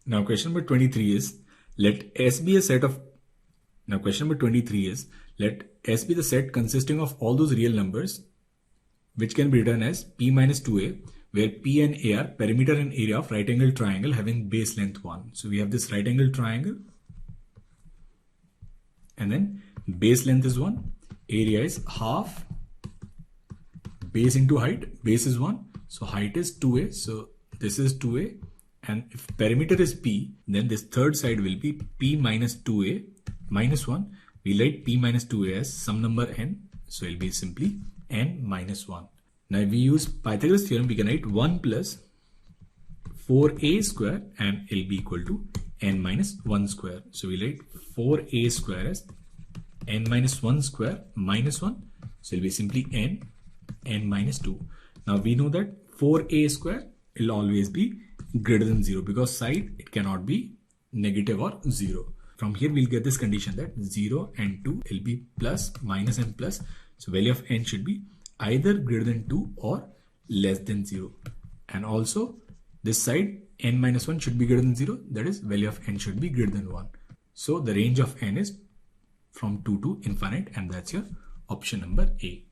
Now question number 23 is, let S be a set of, now question number 23 is, let S be the set consisting of all those real numbers which can be written as P minus 2a, where P and A are perimeter and area of right angle triangle having base length 1. So we have this right angle triangle and then base length is 1, area is half, base into height, base is 1, so height is 2a, so this is 2a, and if perimeter is P, then this third side will be P minus 2a minus 1. We write P minus 2a as some number n, so it will be simply n minus 1. Now if we use Pythagoras theorem, we can write 1 plus 4a square and it will be equal to n minus 1 square. So we write 4a square as n minus 1 square minus 1. So it will be simply n minus 2. Now we know that 4a square will always be greater than 0 because side it cannot be negative or 0. From here we'll get this condition that 0 and 2 will be plus, minus and plus. So value of n should be either greater than 2 or less than 0. And also this side n minus 1 should be greater than 0. That is value of n should be greater than 1. So the range of n is from 2 to infinite, and that's your option number A.